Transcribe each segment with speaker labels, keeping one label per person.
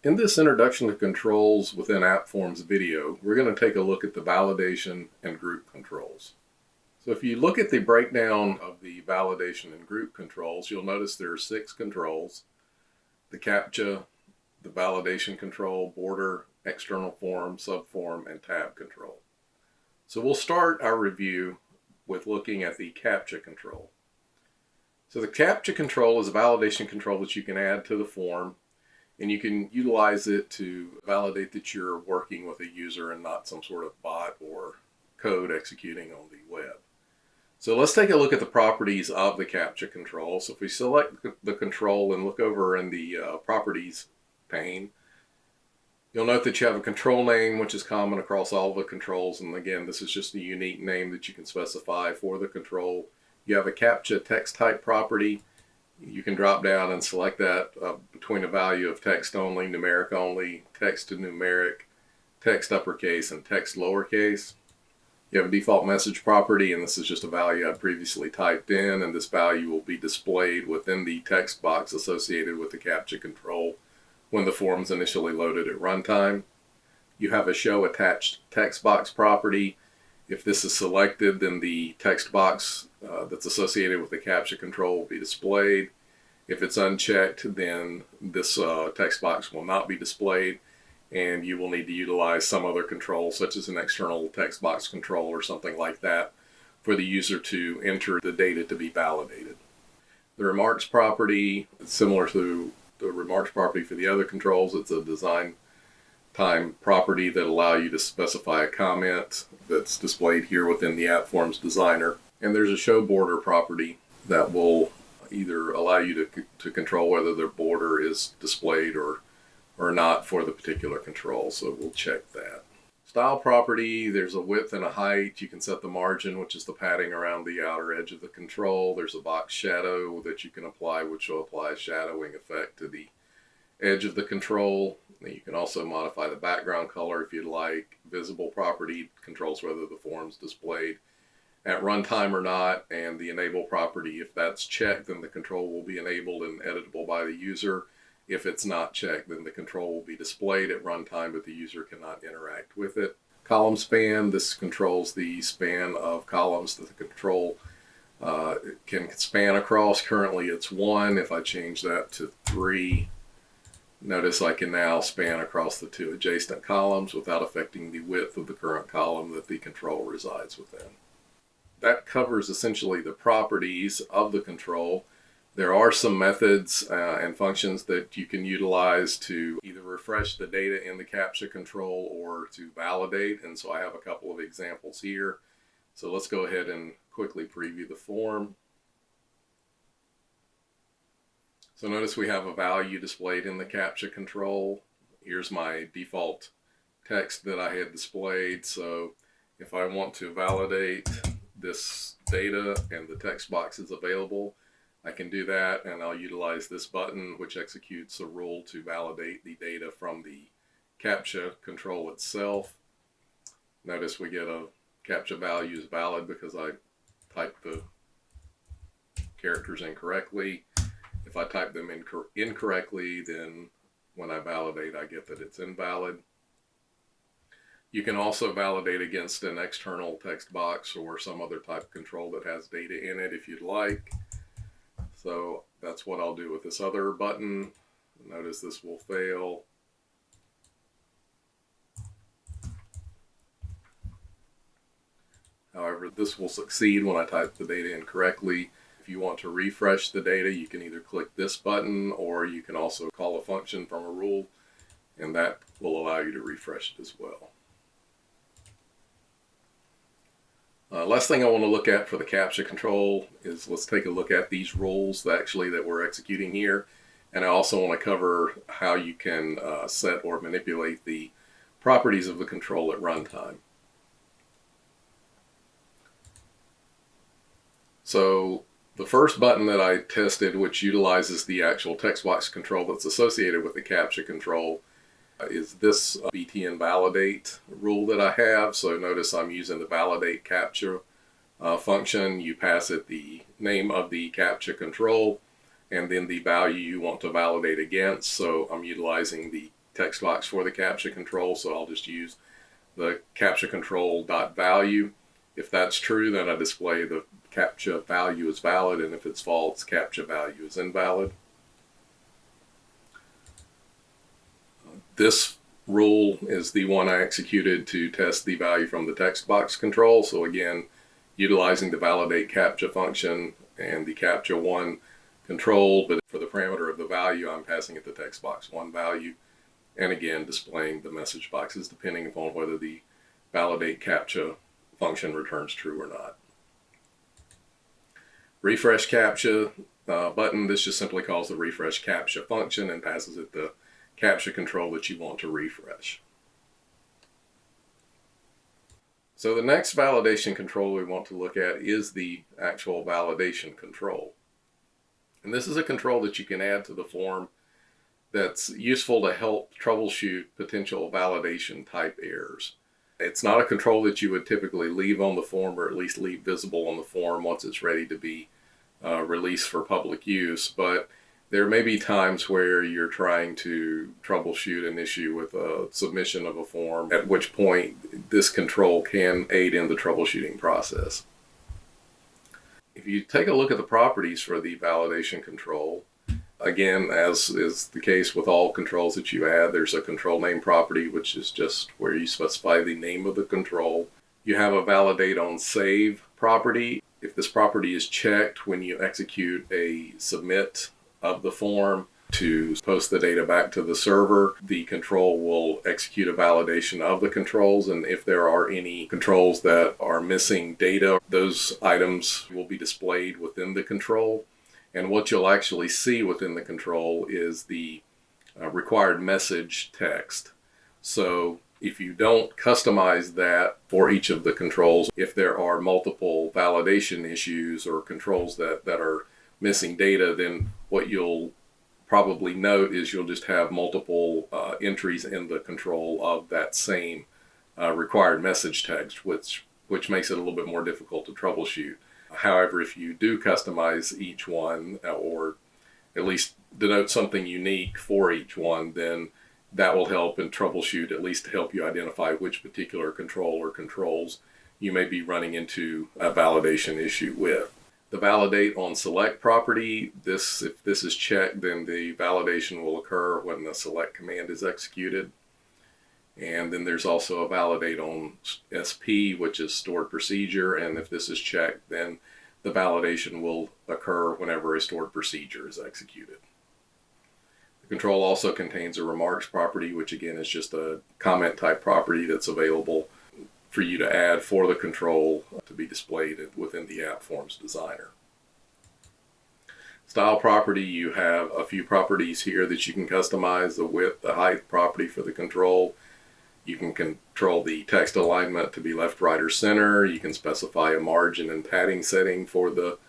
Speaker 1: In this introduction to controls within AppForms video, we're going to take a look at the validation and group controls. So if you look at the breakdown of the validation and group controls, you'll notice there are 6 controls: the Captcha, the validation control, border, external form, subform, and tab control. So we'll start our review with looking at the Captcha control. So the Captcha control is a validation control that you can add to the form, and you can utilize it to validate that you're working with a user and not some sort of bot or code executing on the web. So let's take a look at the properties of the Captcha control. So if we select the control and look over in the properties pane, you'll note that you have a control name, which is common across all the controls. And again, this is just a unique name that you can specify for the control. You have a Captcha text type property. You can drop down and select that between a value of text only, numeric only, text to numeric, text uppercase, and text lowercase. You have a default message property, and this is just a value I previously typed in, and this value will be displayed within the text box associated with the Captcha control when the form is initially loaded at runtime. You have a show attached text box property. If this is selected, then the text box that's associated with the Captcha control will be displayed. If it's unchecked, then this text box will not be displayed, and you will need to utilize some other control, such as an external text box control or something like that, for the user to enter the data to be validated. The remarks property is similar to the remarks property for the other controls. It's a design time property that allow you to specify a comment that's displayed here within the AppForms designer. And there's a show border property that will either allow you to control whether the border is displayed or not for the particular control. So we'll check that. Style property, there's a width and a height. You can set the margin, which is the padding around the outer edge of the control. There's a box shadow that you can apply, which will apply a shadowing effect to the edge of the control. You can also modify the background color if you'd like. Visible property controls whether the form's displayed at runtime or not, and the enable property, if that's checked, then the control will be enabled and editable by the user. If it's not checked, then the control will be displayed at runtime, but the user cannot interact with it. Column span, this controls the span of columns that the control can span across. Currently it's 1. If I change that to 3, notice I can now span across the 2 adjacent columns without affecting the width of the current column that the control resides within. That covers essentially the properties of the control. There are some methods and functions that you can utilize to either refresh the data in the Captcha control or to validate, and so I have a couple of examples here. So let's go ahead and quickly preview the form. So notice we have a value displayed in the Captcha control. Here's my default text that I had displayed. So if I want to validate this data and the text box is available, I can do that, and I'll utilize this button, which executes a rule to validate the data from the Captcha control itself. Notice we get a Captcha value is valid because I typed the characters incorrectly. If I type them incorrectly, then when I validate, I get that it's invalid. You can also validate against an external text box or some other type of control that has data in it if you'd like. So that's what I'll do with this other button. Notice this will fail. However, this will succeed when I type the data incorrectly. If you want to refresh the data, you can either click this button, or you can also call a function from a rule, and that will allow you to refresh it as well. Last thing I want to look at for the Captcha control is let's take a look at these rules that we're executing here. And I also want to cover how you can set or manipulate the properties of the control at runtime. So the first button that I tested, which utilizes the actual text box control that's associated with the Captcha control, is this btn validate rule that I have. So notice I'm using the validate Captcha function. You pass it the name of the Captcha control and then the value you want to validate against. So I'm utilizing the text box for the Captcha control, so I'll just use the Captcha control dot value. If that's true, then I display the Captcha value is valid, and if it's false, Captcha value is invalid. This rule is the one I executed to test the value from the text box control. So again, utilizing the validate Captcha function and the Captcha 1 control, but for the parameter of the value, I'm passing it the text box 1 value, and again displaying the message boxes depending upon whether the validate Captcha function returns true or not. Refresh Captcha button, this just simply calls the refresh Captcha function and passes it the Captcha control that you want to refresh. So the next validation control we want to look at is the actual validation control. And this is a control that you can add to the form that's useful to help troubleshoot potential validation type errors. It's not a control that you would typically leave on the form, or at least leave visible on the form once it's ready to be released for public use, but there may be times where you're trying to troubleshoot an issue with a submission of a form, at which point this control can aid in the troubleshooting process. If you take a look at the properties for the validation control, again, as is the case with all controls that you add, there's a control name property, which is just where you specify the name of the control. You have a validate on save property. If this property is checked when you execute a submit of the form to post the data back to the server, the control will execute a validation of the controls, and if there are any controls that are missing data, those items will be displayed within the control. And what you'll actually see within the control is the required message text. So if you don't customize that for each of the controls, if there are multiple validation issues or controls that are missing data, then what you'll probably note is you'll just have multiple entries in the control of that same required message text, which makes it a little bit more difficult to troubleshoot. However, if you do customize each one, or at least denote something unique for each one, then that will help in troubleshoot, at least to help you identify which particular control or controls you may be running into a validation issue with. The validate on select property, if this is checked, then the validation will occur when the select command is executed. And then there's also a validate on SP, which is stored procedure, and if this is checked, then the validation will occur whenever a stored procedure is executed. The control also contains a remarks property, which again is just a comment type property that's available for you to add for the control to be displayed within the AppForms designer. Style property, you have a few properties here that you can customize: the width, the height property for the control. You can control the text alignment to be left, right, or center. You can specify a margin and padding setting for the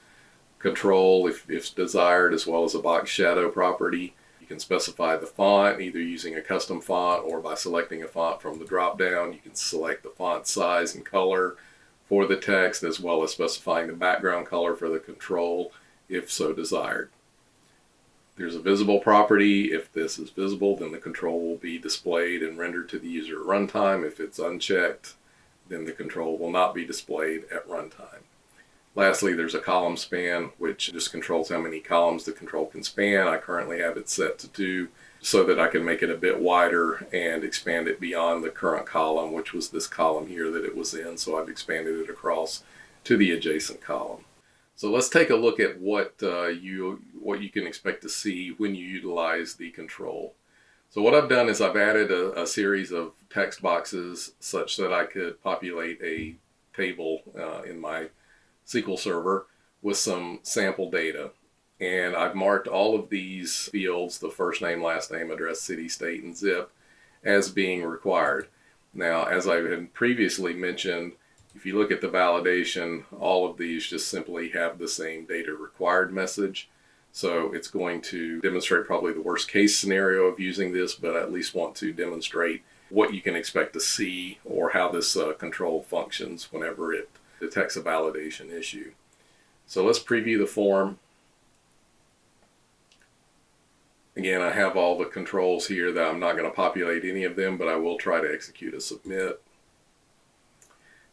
Speaker 1: control if desired, as well as a box shadow property. You can specify the font, either using a custom font or by selecting a font from the drop-down. You can select the font size and color for the text, as well as specifying the background color for the control, if so desired. There's a visible property. If this is visible, then the control will be displayed and rendered to the user at runtime. If it's unchecked, then the control will not be displayed at runtime. Lastly, there's a column span, which just controls how many columns the control can span. I currently have it set to 2 so that I can make it a bit wider and expand it beyond the current column, which was this column here that it was in. So I've expanded it across to the adjacent column. So let's take a look at what you can expect to see when you utilize the control. So what I've done is I've added a series of text boxes such that I could populate a table in my SQL Server with some sample data. And I've marked all of these fields, the first name, last name, address, city, state, and zip, as being required. Now, as I had previously mentioned, if you look at the validation, all of these just simply have the same data required message. So it's going to demonstrate probably the worst case scenario of using this, but I at least want to demonstrate what you can expect to see or how this control functions whenever it detects a validation issue. So let's preview the form. Again, I have all the controls here that I'm not going to populate any of them, but I will try to execute a submit.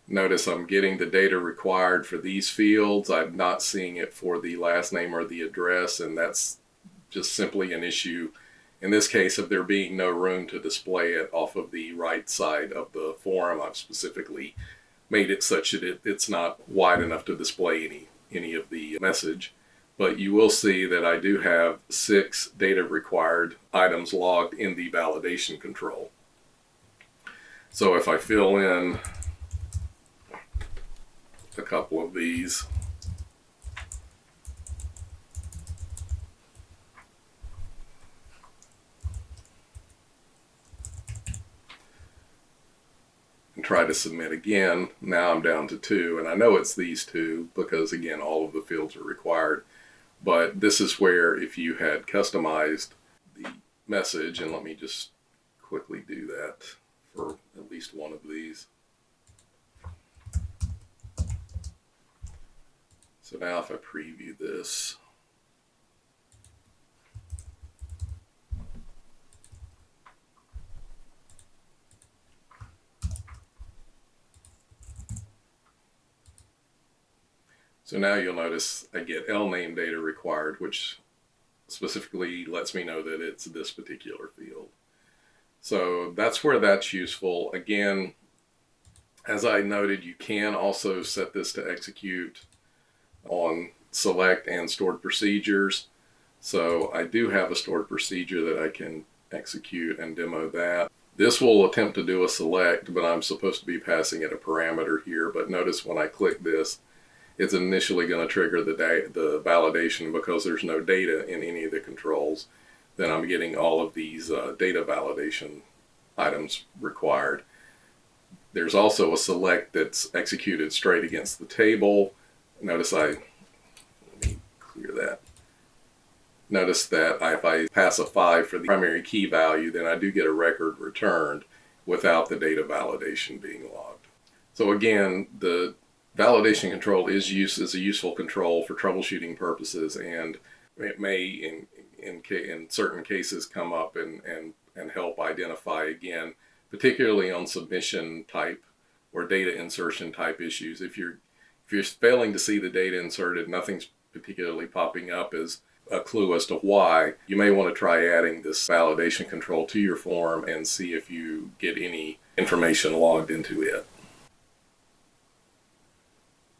Speaker 1: Notice I'm getting the data required for these fields. I'm not seeing it for the last name or the address, and that's just simply an issue in this case of there being no room to display it off of the right side of the form. I've specifically made it such that it's not wide enough to display any of the message. But you will see that I do have 6 data required items logged in the validation control. So if I fill in a couple of these, and try to submit again, now I'm down to 2, and I know it's these 2 because again all of the fields are required. But this is where if you had customized the message, and let me just quickly do that for at least one of these. So now if I preview this, so now you'll notice I get LName data required, which specifically lets me know that it's this particular field. So that's where that's useful. Again, as I noted, you can also set this to execute on select and stored procedures. So I do have a stored procedure that I can execute and demo that. This will attempt to do a select, but I'm supposed to be passing it a parameter here. But notice when I click this, it's initially going to trigger the validation because there's no data in any of the controls. Then I'm getting all of these data validation items required. There's also a select that's executed straight against the table. Notice let me clear that. Notice that if I pass a 5 for the primary key value, then I do get a record returned without the data validation being logged. So again, the validation control is a useful control for troubleshooting purposes, and it may in certain cases come up and help identify, again, particularly on submission type or data insertion type issues. If you're failing to see the data inserted, nothing's particularly popping up as a clue as to why, you may want to try adding this validation control to your form and see if you get any information logged into it.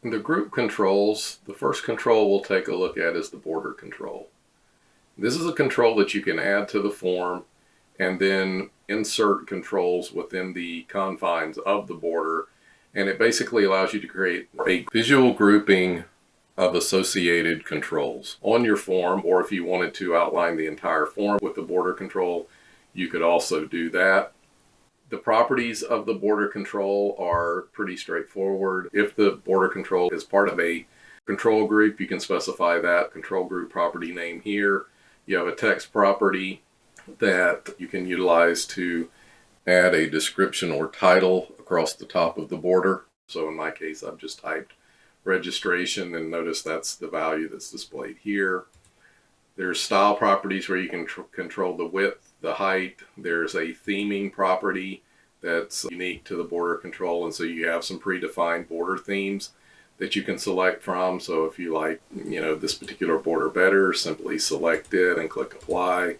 Speaker 1: In the group controls, the first control we'll take a look at is the border control. This is a control that you can add to the form and then insert controls within the confines of the border, and it basically allows you to create a visual grouping of associated controls on your form, or if you wanted to outline the entire form with the border control, you could also do that. The properties of the border control are pretty straightforward. If the border control is part of a control group, you can specify that control group property name here. You have a text property that you can utilize to add a description or title across the top of the border. So in my case, I've just typed registration, and notice that's the value that's displayed here. There's style properties where you can control the width, the height. There's a theming property that's unique to the border control, and so you have some predefined border themes that you can select from. So if you like, this particular border better, simply select it and click apply.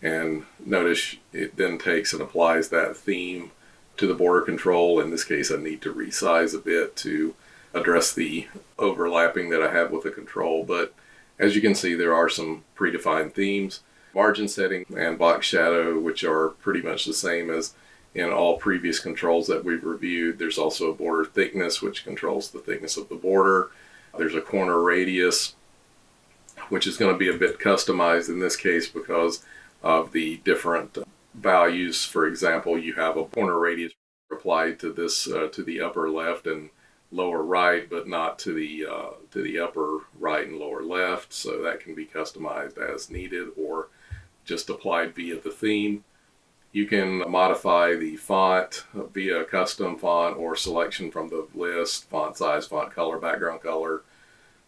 Speaker 1: And notice it then takes and applies that theme to the border control. In this case, I need to resize a bit to address the overlapping that I have with the control. But as you can see, there are some predefined themes. Margin setting and box shadow, which are pretty much the same as in all previous controls that we've reviewed. There's also a border thickness, which controls the thickness of the border. There's a corner radius, which is going to be a bit customized in this case because of the different values. For example, you have a corner radius applied to this to the upper left and lower right, but not to the upper right and lower left. So that can be customized as needed or just applied via the theme. You can modify the font via custom font or selection from the list, font size, font color, background color.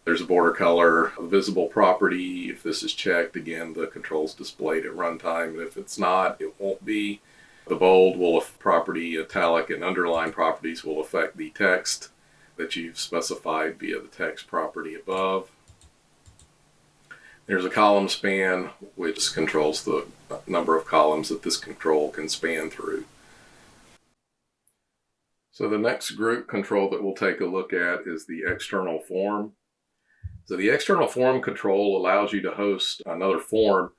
Speaker 1: There's a border color, a visible property. If this is checked, again, the control's displayed at runtime. And if it's not, it won't be. The bold will property, italic, and underline properties will affect the text that you've specified via the text property above. There's a column span, which controls the number of columns that this control can span through. So the next group control that we'll take a look at is the external form. So the external form control allows you to host another form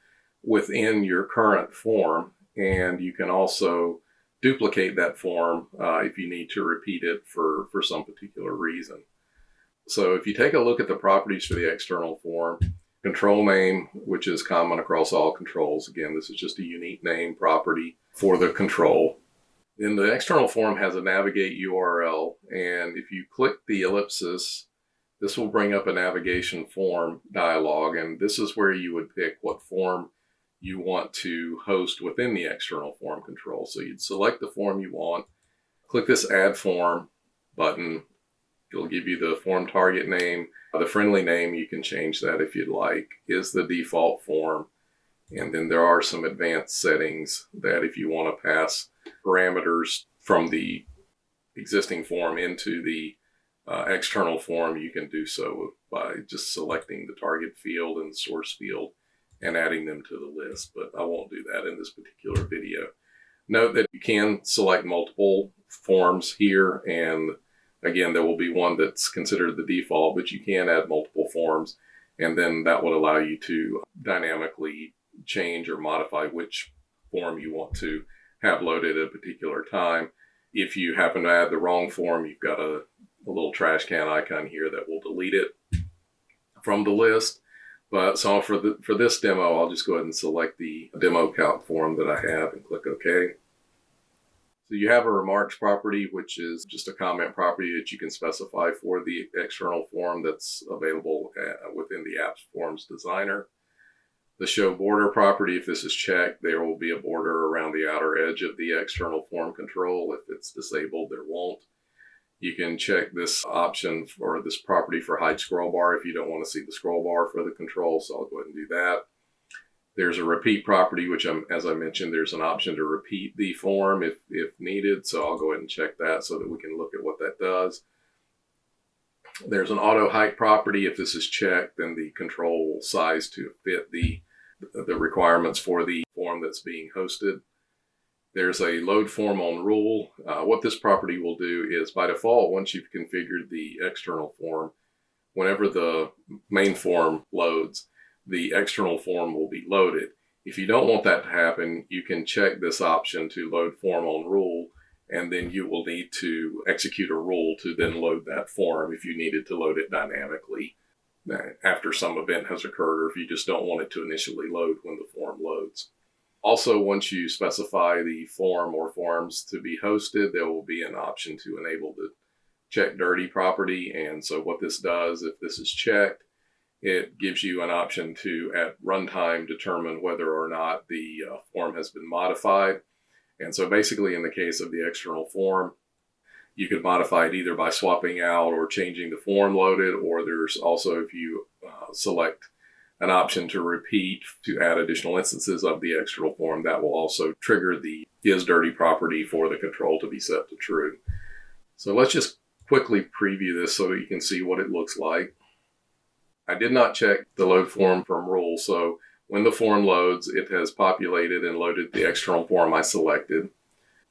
Speaker 1: within your current form, and you can also duplicate that form if you need to repeat it for some particular reason. So if you take a look at the properties for the external form, control name, which is common across all controls. Again, this is just a unique name property for the control. Then the external form has a navigate URL, and if you click the ellipsis, this will bring up a navigation form dialog, and this is where you would pick what form you want to host within the external form control. So you'd select the form you want, click this add form button. It'll give you the form target name. The friendly name, you can change that if you'd like, is the default form. And then there are some advanced settings that if you want to pass parameters from the existing form into the external form, you can do so by just selecting the target field and the source field and adding them to the list, but I won't do that in this particular video. Note that you can select multiple forms here, and again, there will be one that's considered the default, but you can add multiple forms, and then that would allow you to dynamically change or modify which form you want to have loaded at a particular time. If you happen to add the wrong form, you've got a little trash can icon here that will delete it from the list. But so for this demo, I'll just go ahead and select the demo calc form that I have and click OK. So you have a remarks property, which is just a comment property that you can specify for the external form that's available within the AppForms designer. The show border property, if this is checked, there will be a border around the outer edge of the external form control. If it's disabled, there won't. You can check this option for this property for hide scroll bar if you don't want to see the scroll bar for the control, so I'll go ahead and do that. There's a repeat property, which as I mentioned, there's an option to repeat the form if needed, so I'll go ahead and check that so that we can look at what that does. There's an auto height property. If this is checked, then the control will size to fit the requirements for the form that's being hosted. There's a load form on rule. What this property will do is, by default, once you've configured the external form, whenever the main form loads, the external form will be loaded. If you don't want that to happen, you can check this option to load form on rule, and then you will need to execute a rule to then load that form if you needed to load it dynamically after some event has occurred, or if you just don't want it to initially load when the form loads. Also, once you specify the form or forms to be hosted, there will be an option to enable the check dirty property. And so what this does, if this is checked, it gives you an option to, at runtime, determine whether or not the form has been modified. And so basically, in the case of the external form, you could modify it either by swapping out or changing the form loaded, or there's also, if you select an option to repeat to add additional instances of the external form, that will also trigger the isDirty property for the control to be set to true. So let's just quickly preview this so that you can see what it looks like. I did not check the load form from rule, so when the form loads, it has populated and loaded the external form I selected.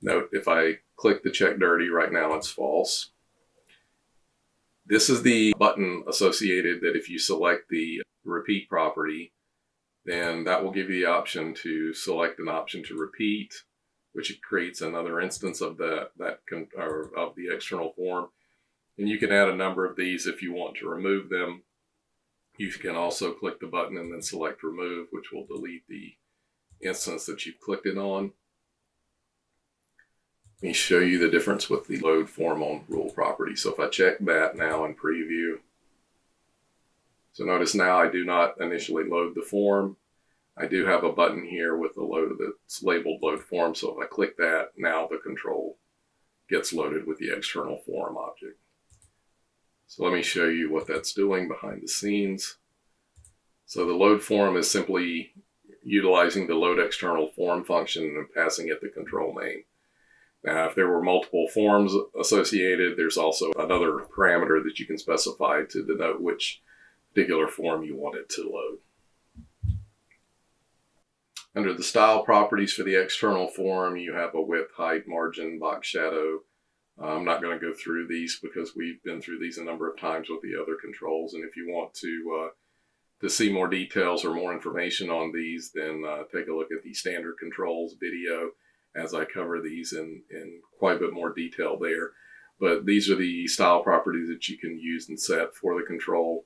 Speaker 1: Note, if I click the check dirty right now, it's false. This is the button associated that if you select the repeat property, then that will give you the option to select an option to repeat, which it creates another instance of the external form. And you can add a number of these if you want to remove them. You can also click the button and then select remove, which will delete the instance that you've clicked it on. Let me show you the difference with the load form on rule property. So if I check that now in preview, so notice now I do not initially load the form. I do have a button here with the load that's labeled load form. So if I click that, now the control gets loaded with the external form object. So let me show you what that's doing behind the scenes. So the load form is simply utilizing the load external form function and passing it the control name. Now, if there were multiple forms associated, there's also another parameter that you can specify to denote which particular form you want it to load. Under the style properties for the external form, you have a width, height, margin, box shadow. I'm not going to go through these because we've been through these a number of times with the other controls. And if you want to see more details or more information on these, then take a look at the standard controls video as I cover these in quite a bit more detail there. But these are the style properties that you can use and set for the control.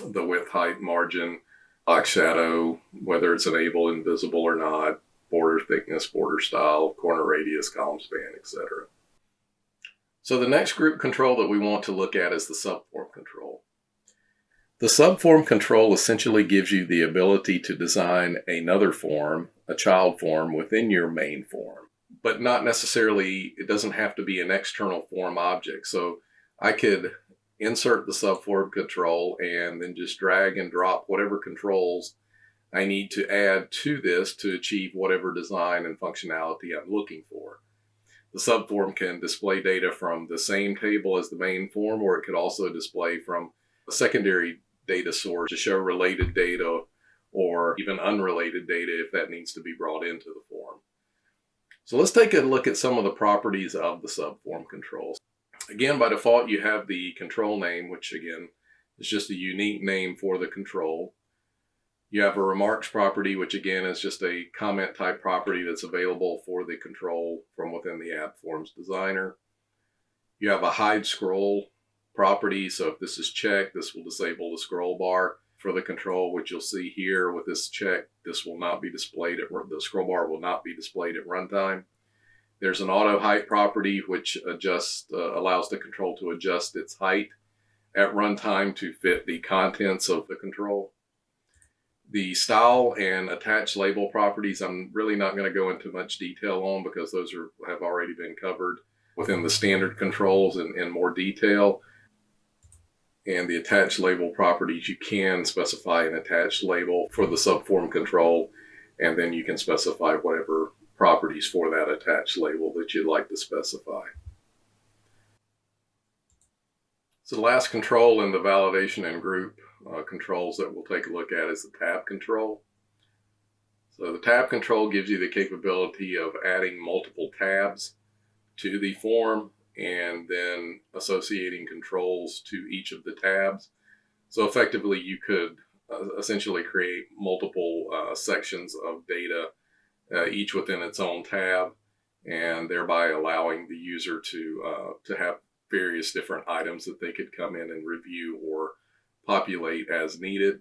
Speaker 1: The width, height, margin, box shadow, whether it's enabled, invisible or not, border thickness, border style, corner radius, column span, etc. So the next group control that we want to look at is the subform control. The subform control essentially gives you the ability to design another form, a child form, within your main form, but not necessarily, it doesn't have to be an external form object. So I could insert the subform control and then just drag and drop whatever controls I need to add to this to achieve whatever design and functionality I'm looking for. The subform can display data from the same table as the main form, or it could also display from a secondary data source to show related data or even unrelated data if that needs to be brought into the form. So let's take a look at some of the properties of the subform controls. Again, by default, you have the control name, which again is just a unique name for the control. You have a remarks property, which again is just a comment type property that's available for the control from within the AppForms designer. You have a hide scroll property. So if this is checked, this will disable the scroll bar for the control, which you'll see here with this check. This will not be displayed the scroll bar will not be displayed at runtime. There's an auto height property, which allows the control to adjust its height at runtime to fit the contents of the control. The style and attach label properties, I'm really not going to go into much detail on because those have already been covered within the standard controls in more detail. And the attach label properties, you can specify an attached label for the subform control, and then you can specify whatever properties for that attached label that you'd like to specify. So the last control in the validation and group controls that we'll take a look at is the tab control. So the tab control gives you the capability of adding multiple tabs to the form and then associating controls to each of the tabs. So effectively you could essentially create multiple sections of data, each within its own tab, and thereby allowing the user to have various different items that they could come in and review or populate as needed.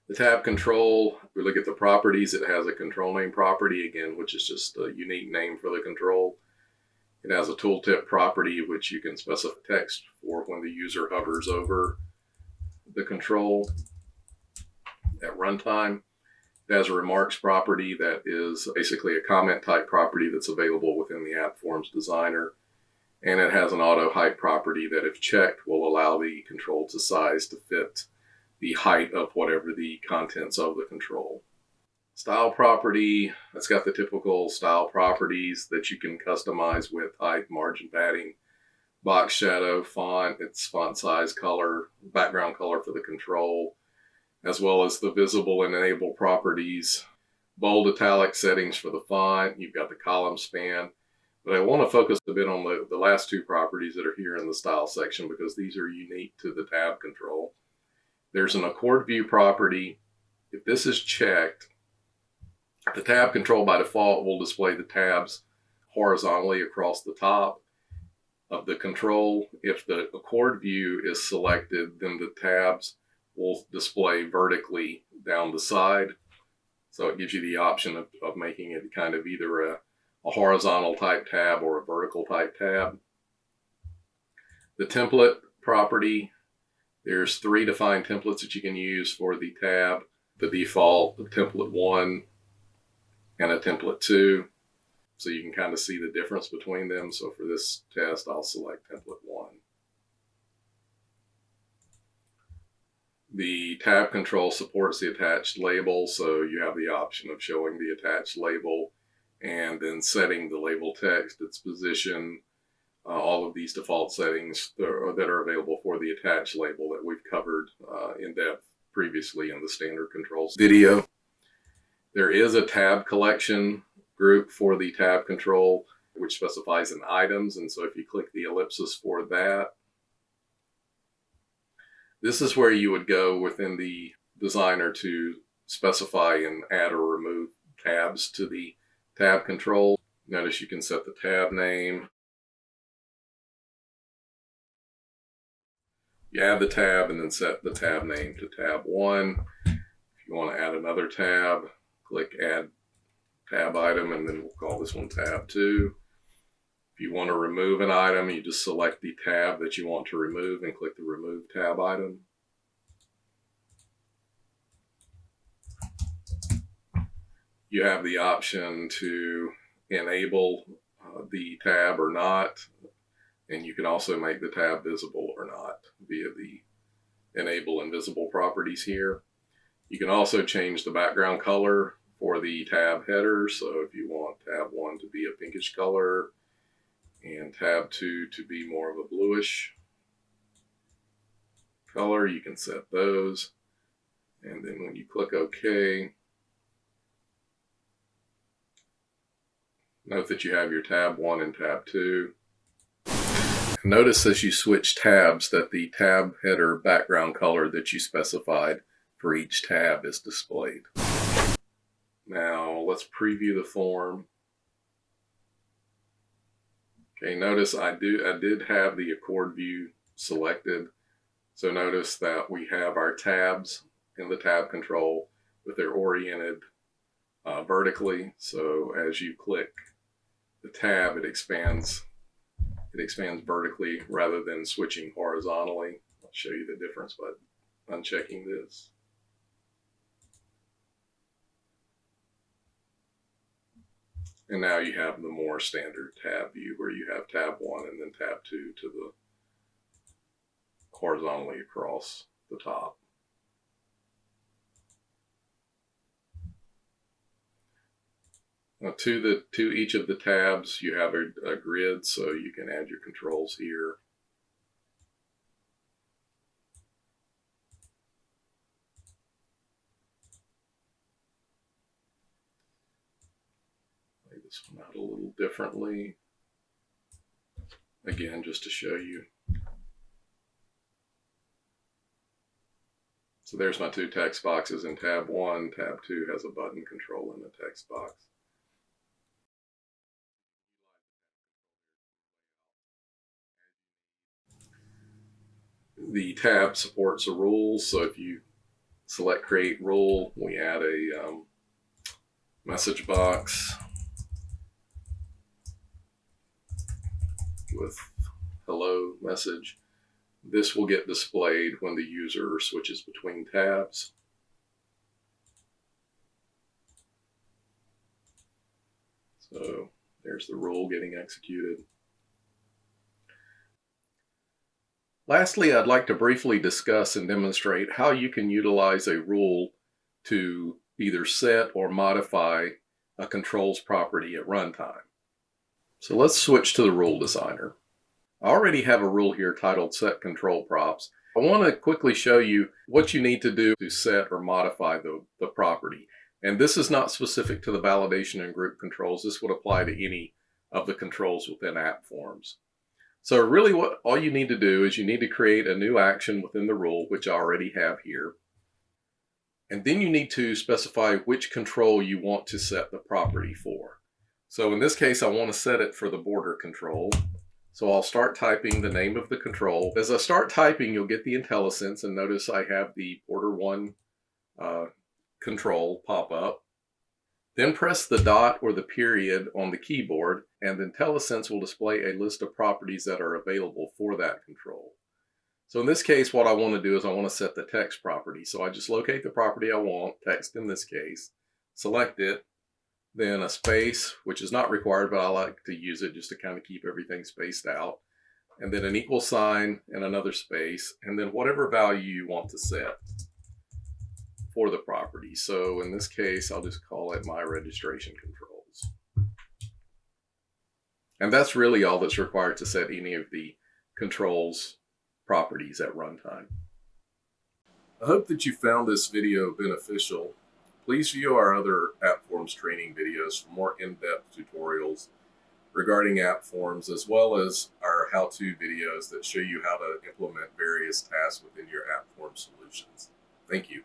Speaker 1: The tab control, if we look at the properties, it has a control name property, again, which is just a unique name for the control. It has a tooltip property, which you can specify text for when the user hovers over the control at runtime. It has a remarks property that is basically a comment type property that's available within the AppForms designer. And it has an auto height property that, if checked, will allow the control to size to fit the height of whatever the contents of the control. Style property, that's got the typical style properties that you can customize with height, margin padding, box shadow, font, its font size, color, background color for the control, as well as the visible and enable properties, bold italic settings for the font. You've got the column span. But I want to focus a bit on the last two properties that are here in the style section because these are unique to the tab control. There's an accord view property. If this is checked, the tab control by default will display the tabs horizontally across the top of the control. If the accord view is selected, then the tabs will display vertically down the side. So it gives you the option of making it kind of either a horizontal type tab or a vertical type tab. The template property, there's 3 defined templates that you can use for the tab. The default, the template 1, and a template 2. So you can kind of see the difference between them. So for this test, I'll select template 1. The tab control supports the attached label, so you have the option of showing the attached label and then setting the label text, its position, all of these default settings that are available for the attached label that we've covered in depth previously in the standard controls video. There is a tab collection group for the tab control, which specifies in items, and so if you click the ellipsis for that, this is where you would go within the designer to specify and add or remove tabs to the tab control. Notice you can set the tab name. You add the tab and then set the tab name to tab 1. If you want to add another tab, click add tab item, and then we'll call this one tab 2. If you want to remove an item, you just select the tab that you want to remove and click the remove tab item. You have the option to enable the tab or not, and you can also make the tab visible or not via the enable and visible properties here. You can also change the background color for the tab header, so if you want tab 1 to be a pinkish color and tab 2 to be more of a bluish color, you can set those. And then when you click OK, note that you have your tab 1 and tab 2. Notice as you switch tabs that the tab header background color that you specified for each tab is displayed. Now let's preview the form. Okay, notice I did have the Accord view selected. So notice that we have our tabs in the tab control, but they're oriented vertically. So as you click the tab, it expands vertically rather than switching horizontally. I'll show you the difference by unchecking this. And now you have the more standard tab view where you have tab 1 and then tab 2 to the horizontally across the top. Now to each of the tabs you have a grid, so you can add your controls here. Lay this one out a little differently. Again, just to show you. So there's my 2 text boxes in tab 1. Tab 2 has a button control in the text box. The tab supports a rule, so if you select create rule, we add a message box with hello message. This will get displayed when the user switches between tabs. So there's the rule getting executed. Lastly, I'd like to briefly discuss and demonstrate how you can utilize a rule to either set or modify a controls property at runtime. So let's switch to the rule designer. I already have a rule here titled Set Control Props. I want to quickly show you what you need to do to set or modify the property. And this is not specific to the validation and group controls. This would apply to any of the controls within AppForms. So really all you need to do is you need to create a new action within the rule, which I already have here. And then you need to specify which control you want to set the property for. So in this case, I want to set it for the border control. So I'll start typing the name of the control. As I start typing, you'll get the IntelliSense, and notice I have the border 1 control pop up. Then press the dot or the period on the keyboard, and the IntelliSense will display a list of properties that are available for that control. So in this case, what I want to do is I want to set the text property. So I just locate the property I want, text in this case, select it, then a space, which is not required, but I like to use it just to kind of keep everything spaced out. and then an equal sign and another space, and then whatever value you want to set for the property. So in this case, I'll just call it my registration controls. And that's really all that's required to set any of the controls properties at runtime. I hope that you found this video beneficial. Please view our other AppForms training videos for more in-depth tutorials regarding AppForms, as well as our how-to videos that show you how to implement various tasks within your AppForms solutions. Thank you.